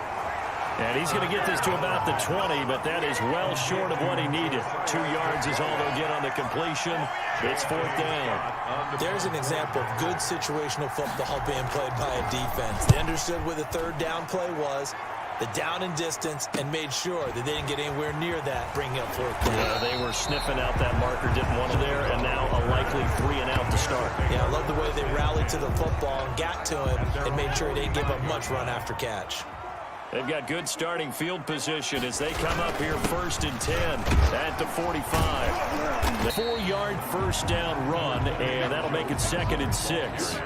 And he's going to get this to about the 20, but that is well short of what he needed. 2 yards is all they'll get on the completion. It's 4th down. There's an example of good situational football being played by a defense. They understood where the 3rd down play was, the down and distance, and made sure that they didn't get anywhere near that, bringing up 4th down. Yeah, they were sniffing out that marker, didn't want it there, and now a likely 3 and out to start. Yeah, I love the way they rallied to the football and got to him and made sure they didn't give up much run after catch. They've got good starting field position as they come up here 1st and 10 at the 45. The 4-yard first down run, and that'll make it 2nd and 6.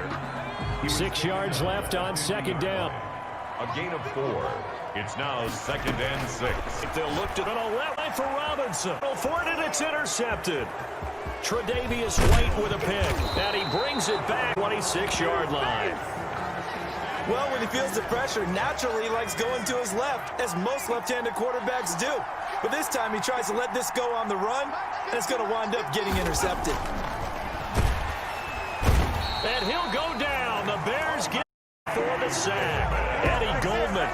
6 yards left on 2nd down. A gain of 4. It's now 2nd and 6. They'll look to the left for Robinson. For it, and it's intercepted. Tre'Davious White with a pick. And he brings it back 26-yard line. Well, when he feels the pressure, naturally he likes going to his left, as most left-handed quarterbacks do. But this time he tries to let this go on the run, and it's going to wind up getting intercepted. And he'll go down. The Bears get for the sack. Eddie Goldman,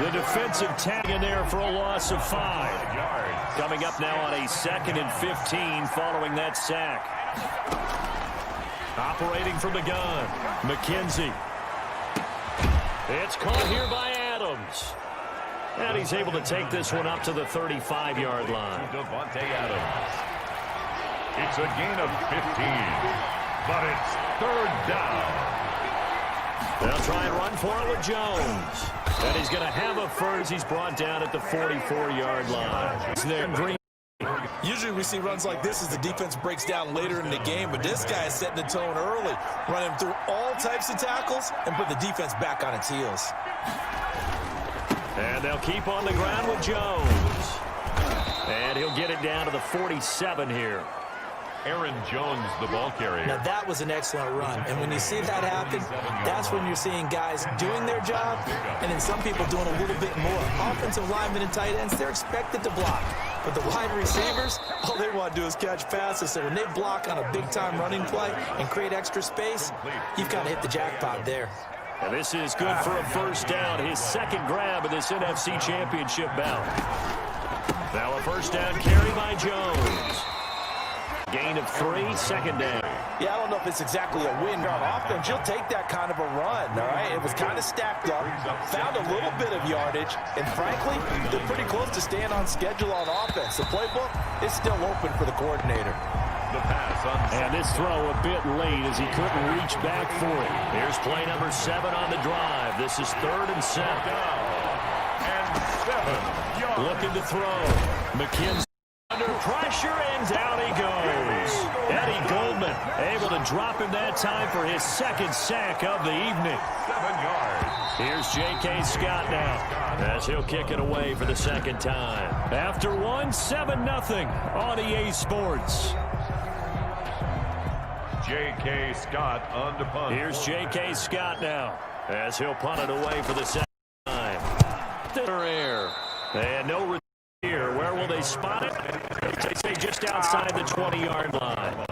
the defensive tag in there for a loss of 5 yards. Coming up now on a 2nd and 15 following that sack. Operating from the gun, McKenzie. It's caught here by Adams. And he's able to take this one up to the 35-yard line. Devontae Adams. It's a gain of 15, but it's 3rd down. They'll try and run for it with Jones. And he's going to have a first. He's brought down at the 44-yard line. It's there, Green. Usually we see runs like this as the defense breaks down later in the game, but this guy is setting the tone early, running through all types of tackles and put the defense back on its heels. And they'll keep on the ground with Jones. And he'll get it down to the 47 here. Aaron Jones, the ball carrier. Now that was an excellent run, and when you see that happen, that's when you're seeing guys doing their job, and then some people doing a little bit more. Offensive linemen and tight ends, they're expected to block. But the wide receivers, all they want to do is catch passes. So when they block on a big-time running play and create extra space, you've kind of hit the jackpot there. And this is good for a first down. His 2nd grab of this NFC Championship bout. Now a first down carry by Jones. Gain of 3, 2nd down. Yeah, I don't know if it's exactly a win on offense. You'll take that kind of a run, all right? It was kind of stacked up, found a little bit of yardage, and frankly, they're pretty close to staying on schedule on offense. The playbook is still open for the coordinator. The pass on. And this throw a bit late as he couldn't reach back for it. Here's play number 7 on the drive. This is 3rd and 7. And 7 yards. Looking to throw. McKenzie under pressure, and down he goes. Eddie Goldman able to drop him that time for his 2nd sack of the evening. 7 yards. Here's J.K. Scott now as he'll kick it away for the 2nd time. After 1, 7-0 on EA Sports. J.K. Scott on the punt. Here's J.K. Scott now as he'll punt it away for the 2nd time. Air. And no return here. Where will they spot it? They say just outside the 20-yard line.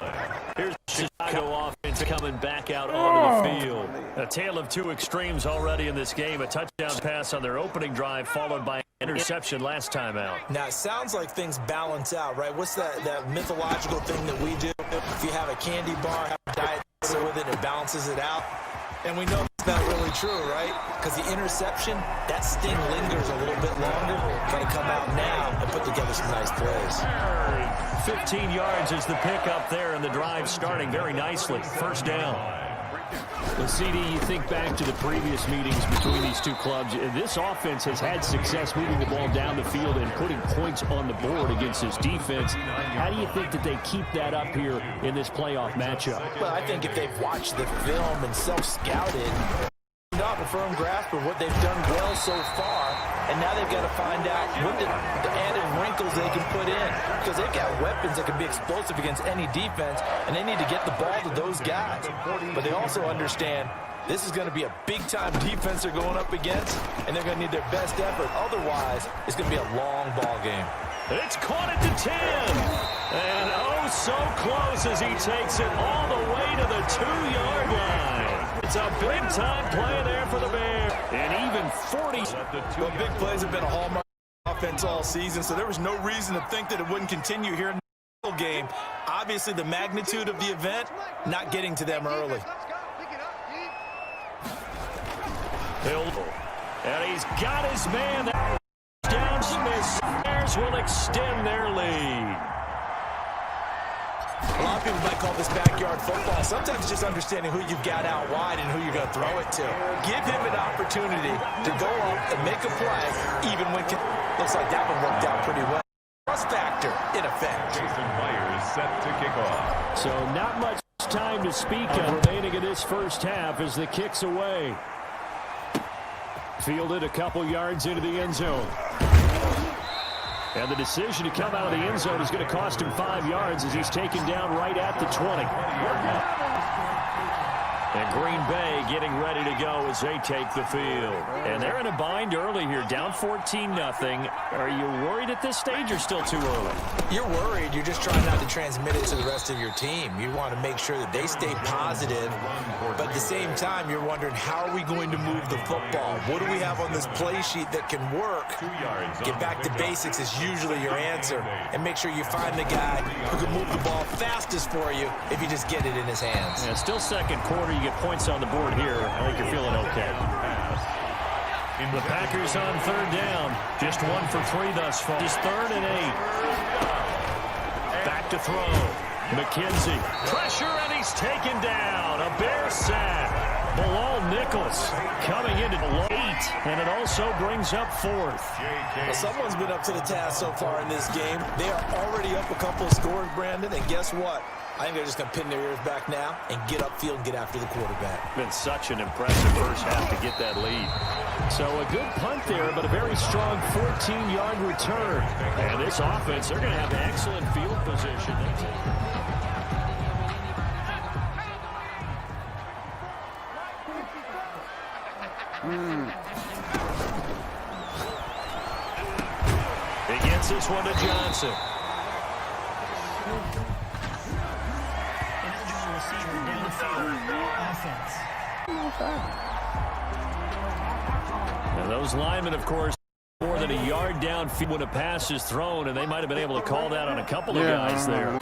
Here's Chicago offense coming back out onto the field. A tale of 2 extremes already in this game. A touchdown pass on their opening drive followed by an interception last time out. Now, it sounds like things balance out, right? What's that mythological thing that we do? If you have a candy bar, have a diet with it, it balances it out. And we know it's not really true, right? Because the interception, that sting lingers a little bit longer. Got to come out now and put together some nice plays. 15 yards is the pickup there, and the drive starting very nicely. First down. Well, CD, you think back to the previous meetings between these two clubs. This offense has had success moving the ball down the field and putting points on the board against this defense. How do you think that they keep that up here in this playoff matchup? Well, I think if they've watched the film and self-scouted, not a firm grasp of what they've done well so far, and now they've got to find out what the added wrinkles they can put in, because they've got weapons that can be explosive against any defense, and they need to get the ball to those guys. But they also understand this is going to be a big-time defense they're going up against, and they're going to need their best effort. Otherwise, it's going to be a long ball game. It's caught at the 10. And oh, so close as he takes it all the way to the 2-yard line. It's a big-time play there for the Bears. And even 40. Well, big plays have been a hallmark of offense all season, so there was no reason to think that it wouldn't continue here in the game. Obviously, the magnitude of the event, not getting to them early. And he's got his man. Down Smith. Bears will extend their lead. A lot of people might call this backyard football. Sometimes it's just understanding who you've got out wide and who you're going to throw it to. Give him an opportunity to go up and make a play, even when looks like that one worked out pretty well. Plus factor, in effect. Jason Myers set to kick off. So not much time to speak of remaining in this first half as the kick's away. Fielded a couple yards into the end zone. And the decision to come out of the end zone is going to cost him 5 yards as he's taken down right at the 20. And Green Bay getting ready to go as they take the field. And they're in a bind early here, down 14-0. Are you worried at this stage or still too early? You're worried. You're just trying not to transmit it to the rest of your team. You want to make sure that they stay positive. But at the same time, you're wondering, how are we going to move the football? What do we have on this play sheet that can work? Get back to basics is usually your answer. And make sure you find the guy who can move the ball fastest for you if you just get it in his hands. Yeah, still second quarter. You get points on the board here. I think you're feeling okay. The Packers on third down. Just 1 for 3 thus far. Just 3rd and 8. Back to throw. McKenzie. Pressure, and he's taken down. A Bear sack. Bilal Nichols coming into the 8, and it also brings up 4th. Well, someone's been up to the task so far in this game. They are already up a couple of scores, Brandon, and guess what? I think they're just going to pin their ears back now and get upfield and get after the quarterback. Been such an impressive first half to get that lead. So a good punt there, but a very strong 14-yard return. And this offense, they're going to have excellent field position. He gets this one to Johnson. And those linemen, of course, more than a yard downfield when a pass is thrown, and they might have been able to call that on a couple of guys there.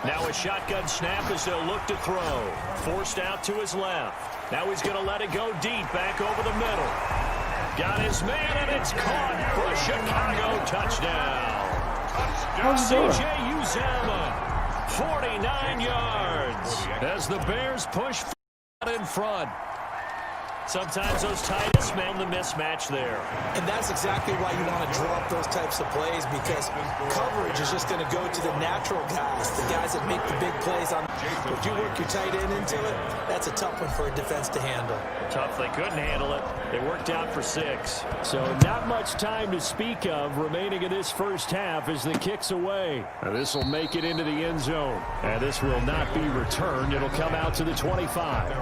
Now a shotgun snap as they'll look to throw. Forced out to his left. Now he's going to let it go deep, back over the middle. Got his man, and it's caught for a Chicago touchdown. C.J. Uzomah, 49 yards, as the Bears push in front. Sometimes those tight ends man the mismatch there. And that's exactly why you want to draw up those types of plays, because coverage is just going to go to the natural guys, the guys that make the big plays. If you work your tight end into it, that's a tough one for a defense to handle. Tough. They couldn't handle it. They worked out for 6. So not much time to speak of remaining in this first half as the kick's away. Now this will make it into the end zone. And this will not be returned. It'll come out to the 25.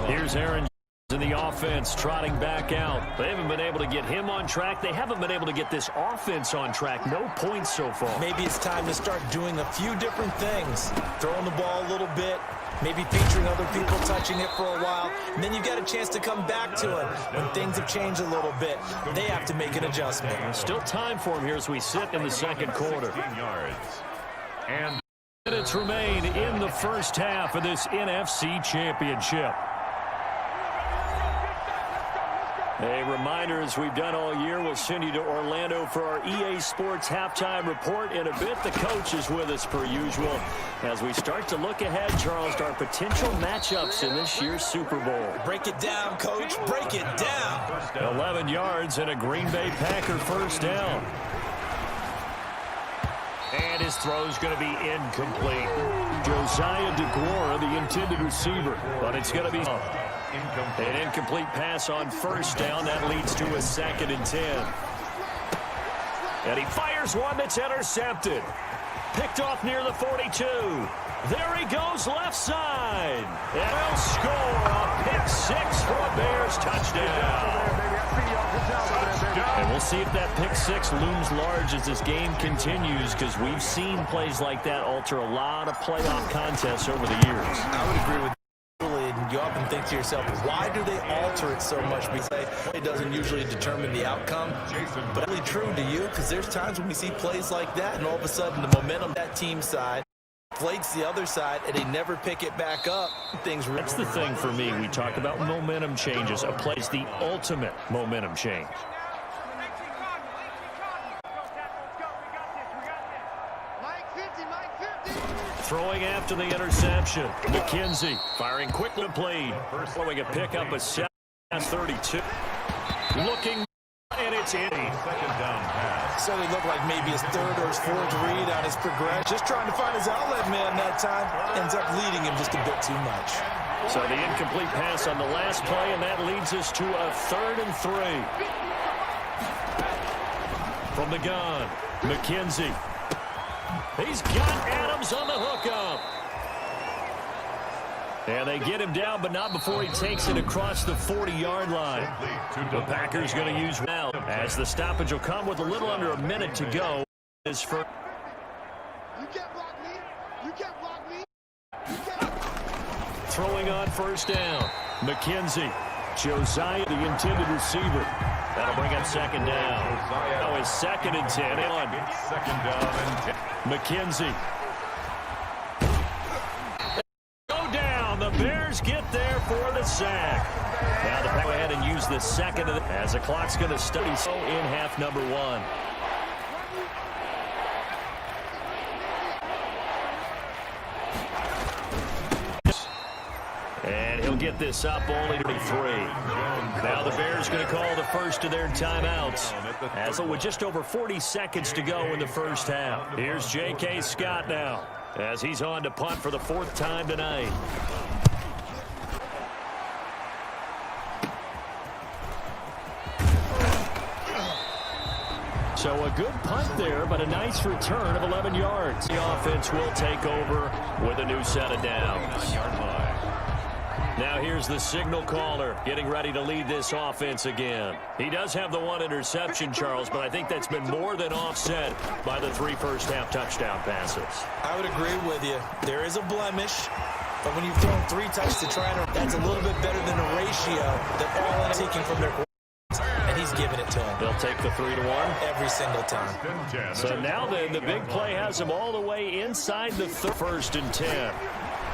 Here's Aaron in the offense trotting back out. They haven't been able to get him on track. They haven't been able to get this offense on track. No points so far. Maybe it's time to start doing a few different things. Throwing the ball a little bit. Maybe featuring other people touching it for a while. And then you get a chance to come back to it when things have changed a little bit. They have to make an adjustment. Still time for him here as we sit in the second quarter. And minutes remain in the first half of this NFC Championship. A reminder, as we've done all year, we'll send you to Orlando for our EA Sports halftime report. In a bit, the coach is with us per usual as we start to look ahead, Charles, to our potential matchups in this year's Super Bowl. Break it down, Coach. Break it down. 11 yards and a Green Bay Packer first down. And his throw's going to be incomplete. Josiah DeGuara, the intended receiver, but it's going to be an incomplete pass on first down. That leads to a 2nd and 10. And he fires one that's intercepted. Picked off near the 42. There he goes left side. And he'll score a pick 6 for a Bears touchdown. And we'll see if that pick 6 looms large as this game continues, because we've seen plays like that alter a lot of playoff contests over the years. I would agree with and you often think to yourself, why do they alter it so much? Because it doesn't usually determine the outcome. But really true to you, because there's times when we see plays like that, and all of a sudden the momentum that team side inflates the other side, and they never pick it back up. That's the thing for me. We talk about momentum changes. A play is the ultimate momentum change. Throwing after the interception. McKenzie firing quickly to play. Throwing a pickup of 32. Looking, and it's in. Second down pass. So he looked like maybe his 3rd or his 4th read on his progression. Just trying to find his outlet man that time. Ends up leading him just a bit too much. So the incomplete pass on the last play, and that leads us to a 3rd and 3. From the gun, McKenzie. He's got Adams on the hookup. And they get him down, but not before he takes it across the 40-yard line. The Packers going to use now as the stoppage will come with a little under a minute to go. Is for throwing on first down. McKenzie. Josiah, the intended receiver. That'll bring up 2nd down. Now is 2nd and 10. On 2nd down and 10. McKenzie. Go down. The Bears get there for the sack. Now the go ahead and use the 2nd of as the clock's going to study so in half number 1. And he'll get this up only to 3. Now the Bears going to call the first of their timeouts. As with just over 40 seconds to go in the first half. Here's J.K. Scott now as he's on to punt for the 4th time tonight. So a good punt there, but a nice return of 11 yards. The offense will take over with a new set of downs. Now here's the signal caller getting ready to lead this offense again. He does have the 1 interception, Charles, but I think that's been more than offset by the 3 first-half touchdown passes. I would agree with you. There is a blemish, but when you've thrown 3 touchdowns to try and that's a little bit better than a ratio that all in taking from their quarterbacks, and he's giving it to them. They'll take the 3-1 every single time. So now then, the big play has him all the way inside the 1st and 10.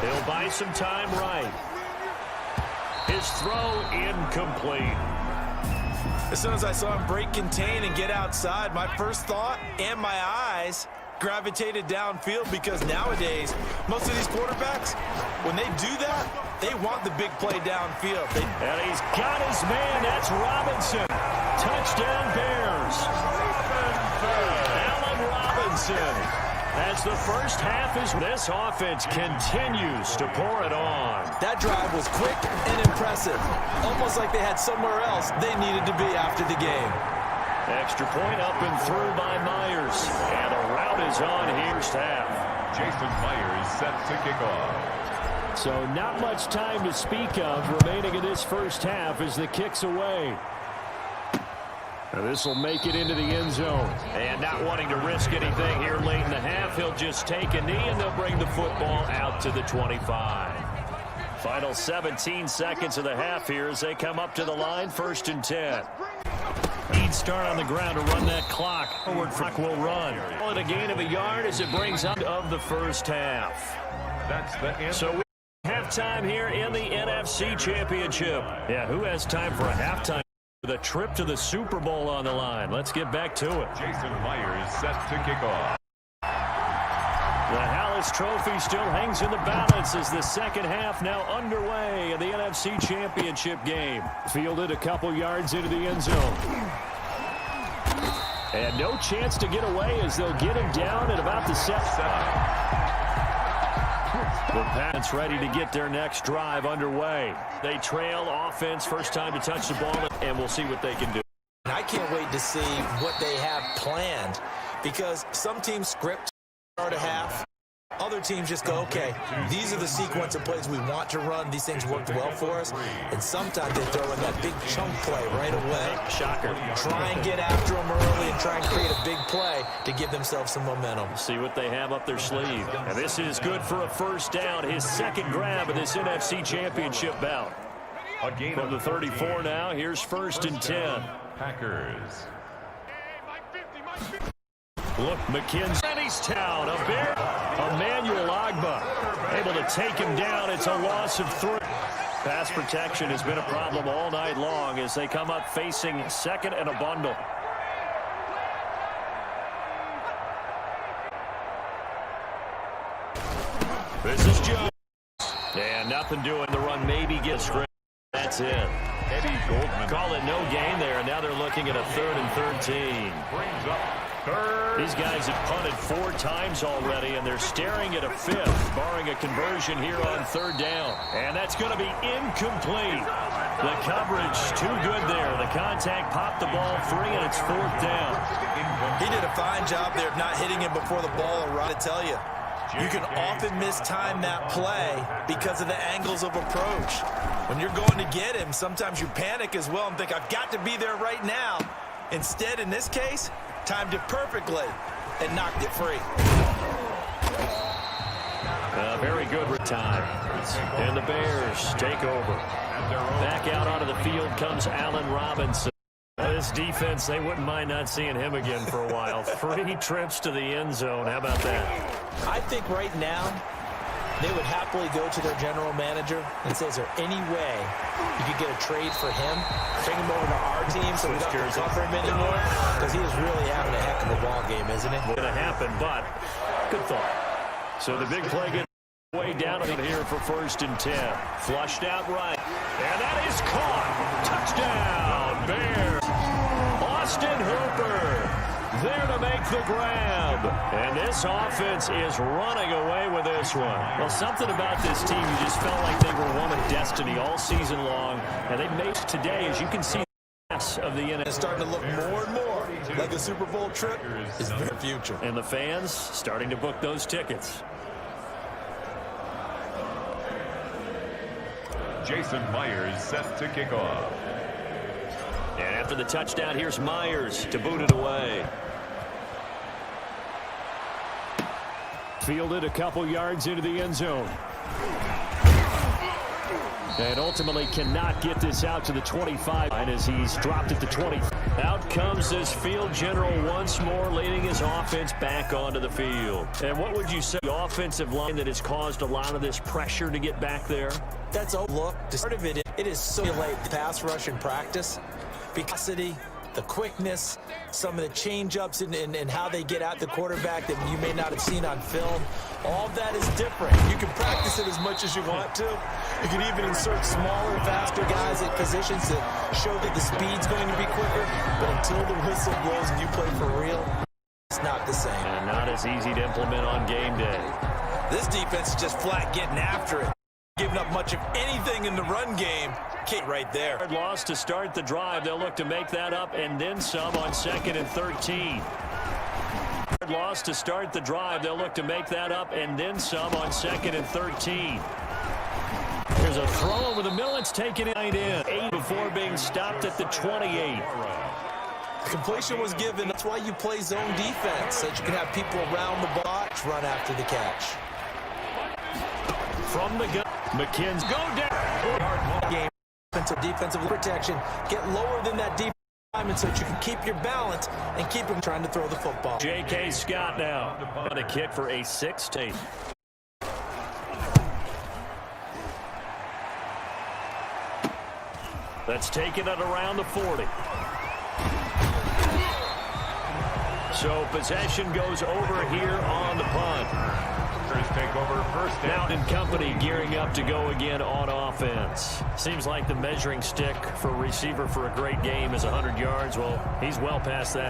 He'll buy some time right. His throw incomplete. As soon as I saw him break contain and get outside, my first thought and my eyes gravitated downfield, because nowadays, most of these quarterbacks, when they do that, they want the big play downfield. And he's got his man. That's Robinson. Touchdown Bears. Allen Robinson. As the first half is, this offense continues to pour it on. That drive was quick and impressive. Almost like they had somewhere else they needed to be after the game. Extra point up and through by Myers. And a route is on here's half. Jason Myers set to kick off. So not much time to speak of remaining in this first half as the kick's away. This will make it into the end zone. And not wanting to risk anything here late in the half, he'll just take a knee and they'll bring the football out to the 25. Final 17 seconds of the half here as they come up to the line, 1st and 10. Need start on the ground to run that clock. Forward clock will run. A gain of a yard as it brings up of the first half. That's the end. So we have halftime here in the NFC Championship. Yeah, who has time for a halftime? The trip to the Super Bowl on the line. Let's get back to it. Jason Myers set to kick off. The Hallis Trophy still hangs in the balance as the second half now underway in the NFC Championship game. Fielded a couple yards into the end zone. And no chance to get away as they'll get him down at about the 7. The Pats ready to get their next drive underway. They trail offense, first time to touch the ball, and we'll see what they can do. I can't wait to see what they have planned, because some teams script start a half. Other teams just go, okay, these are the sequence of plays we want to run. These things worked well for us. And sometimes they throw in that big chunk play right away. Shocker. Try and get after them early and try and create a big play to give themselves some momentum. See what they have up their sleeve. And this is good for a first down. His second grab of this NFC Championship bout. From the 34 now, here's 1st and 10. Packers. Look, McKinsey's town, a Bear, Emmanuel Agba, able to take him down. It's a loss of 3. Pass protection has been a problem all night long as they come up facing 2nd and a bundle. This is Jones. And nothing doing. The run maybe gets straight. That's it. Eddie Goldman. Call it no gain there, and now they're looking at a 3rd and 13. Brings up These guys have punted 4 times already, and they're staring at a 5th, barring a conversion here on 3rd down. And that's going to be incomplete. The coverage too good there. The contact popped the ball free, and it's 4th down. He did a fine job there of not hitting him before the ball arrived. I tell you, you can often mistime that play because of the angles of approach. When you're going to get him, sometimes you panic as well and think, I've got to be there right now. Instead, in this case, timed it perfectly and knocked it free. Very good time. And the Bears take over. Back out onto the field comes Allen Robinson. This defense, they wouldn't mind not seeing him again for a while. 3 trips to the end zone. How about that? I think right now they would happily go to their general manager and say, is there any way you could get a trade for him? Bring him over to our team so we don't have to cover him anymore? Because he is really having a heck of a ball game, isn't it? Going to happen, but good thought. So the big play gets way down here for 1st and 10. Flushed out right. And that is caught. Touchdown, Bears. Austin Hooper there to make the grab. And this offense is running away with this one. Well, something about this team, you just felt like they were one of destiny all season long. And they made it today, as you can see, of the NFL. It's starting to look more and more like a Super Bowl trip is the future. And the fans starting to book those tickets. Jason Myers set to kick off. And after the touchdown, here's Myers to boot it away. Fielded a couple yards into the end zone. And ultimately cannot get this out to the 25 as he's dropped it to 20. Out comes this field general once more, leading his offense back onto the field. And what would you say, the offensive line that has caused a lot of this pressure to get back there? That's a look. Part of it is so late the pass rush in practice. Because the quickness, some of the change-ups and how they get at the quarterback that you may not have seen on film. All of that is different. You can practice it as much as you want to. You can even insert smaller, faster guys at positions that show that the speed's going to be quicker. But until the whistle blows and you play for real, it's not the same. And not as easy to implement on game day. This defense is just flat getting after it. Giving up much of anything in the run game. Kate right there. Loss to start the drive. They'll look to make that up and then some on 2nd and 13. Loss to start the drive. They'll look to make that up and then some on 2nd and 13. There's a throw over the middle. It's taken in 8 before being stopped at the 28. Completion was given. That's why you play zone defense, so that you can have people around the box run after the catch. From the gun, McKinn's go down. Game defensive protection. Get lower than that defense so that you can keep your balance and keep him trying to throw the football. J.K. Scott now on a kick for a 6-8. That's taken it around the 40. So possession goes over here on the punt. Take over 1st down. Now and company gearing up to go again on offense. Seems like the measuring stick for a receiver for a great game is 100 yards. Well, he's well past that.